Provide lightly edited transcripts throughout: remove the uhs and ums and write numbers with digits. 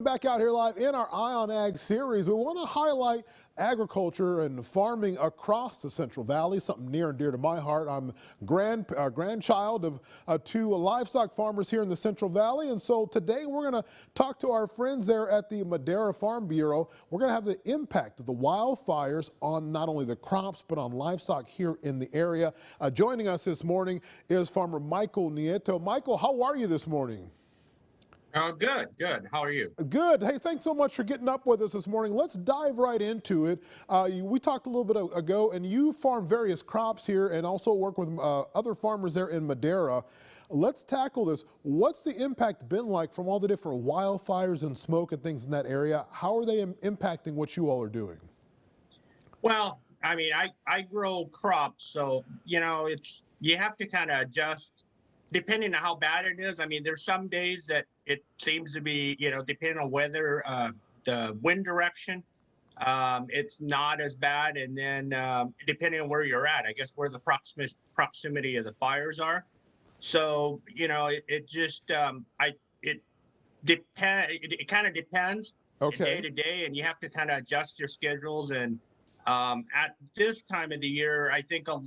Back out here live in our Eye on Ag series, we want to highlight agriculture and farming across the Central Valley, something near and dear to my heart. I'm grandchild of two livestock farmers here in the Central Valley, and so today we're going to talk to our friends there at the Madera Farm Bureau. We're going to have the impact of the wildfires on not only the crops but on livestock here in the area. Joining us this morning is farmer Michael Nieto. Michael, how are you this morning? Good. How are you? Good. Hey, thanks so much for getting up with us this morning. Let's dive right into it. We talked a little bit ago, and you farm various crops here and also work with other farmers there in Madera. Let's tackle this. What's the impact been like from all the different wildfires and smoke and things in that area? How are they impacting what you all are doing? Well, I mean, I grow crops, so, you have to kind of adjust depending on how bad it is. I mean, there's some days that it seems to be, depending on weather, the wind direction, it's not as bad. And then depending on where you're at, I guess where the proximity of the fires are. So, it kind of depends day to day, and you have to kind of adjust your schedules. And at this time of the year, I think a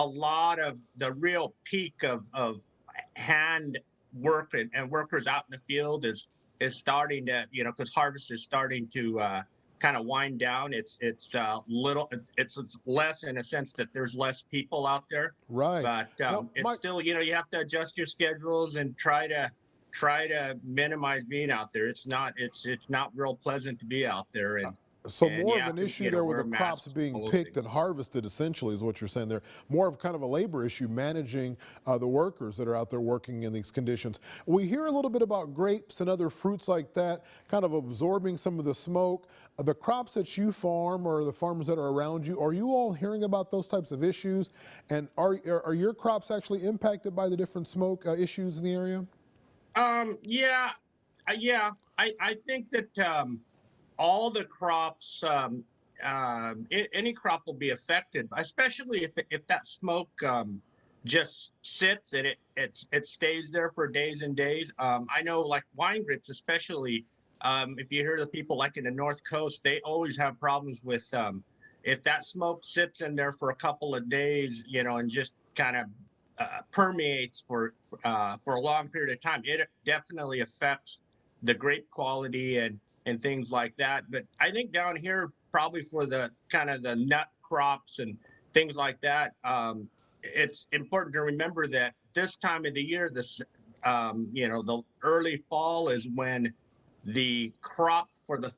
lot of the real peak of hand work and workers out in the field is starting to, because harvest is starting to kind of wind down. It's less in a sense that there's less people out there, Right. but it's still, you have to adjust your schedules and try to minimize being out there. It's not real pleasant to be out there. So more of an issue there with the crops being picked and harvested, essentially, is what you're saying there. More of kind of a labor issue, managing the workers that are out there working in these conditions. We hear a little bit about grapes and other fruits like that, kind of absorbing some of the smoke. The crops that you farm or the farmers that are around you, are you all hearing about those types of issues? And are your crops actually impacted by the different smoke issues in the area? Yeah. I think that all the crops, any crop will be affected, especially if that smoke just sits and it stays there for days and days. I know, like wine grapes, especially, if you hear the people like in the North Coast, they always have problems with if that smoke sits in there for a couple of days, and just kind of permeates for a long period of time. It definitely affects the grape quality and things like that. But I think down here, probably for the kind of the nut crops and things like that, it's important to remember that this time of the year, the early fall is when the crop for the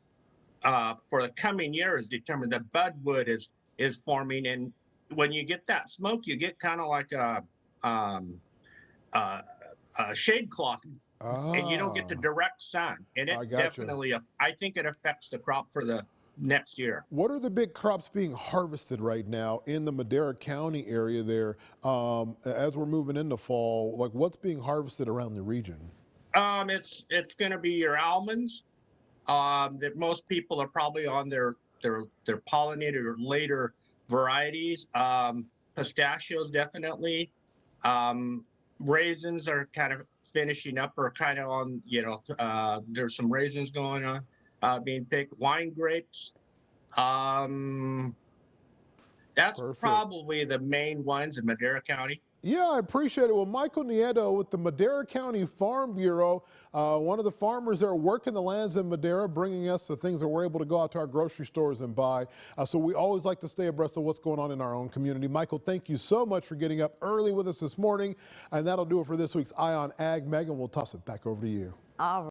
coming year is determined. The budwood is forming, and when you get that smoke, you get kind of like a shade cloth. And you don't get the direct sun, and it definitely, I think it affects the crop for the next year. What are the big crops being harvested right now in the Madera County area there as we're moving into fall? Like, what's being harvested around the region? It's going to be your almonds. That most people are probably on their pollinated or later varieties. Pistachios, definitely. Raisins are kind of finishing up, or kind of on, there's some raisins going on, being picked. Wine grapes. That's Perfect. Probably the main ones in Madera County. Yeah, I appreciate it. Well, Michael Nieto with the Madera County Farm Bureau, one of the farmers that are working the lands in Madera, bringing us the things that we're able to go out to our grocery stores and buy. So we always like to stay abreast of what's going on in our own community. Michael, thank you so much for getting up early with us this morning. And that'll do it for this week's Eye on Ag. Megan, we'll toss it back over to you. All right.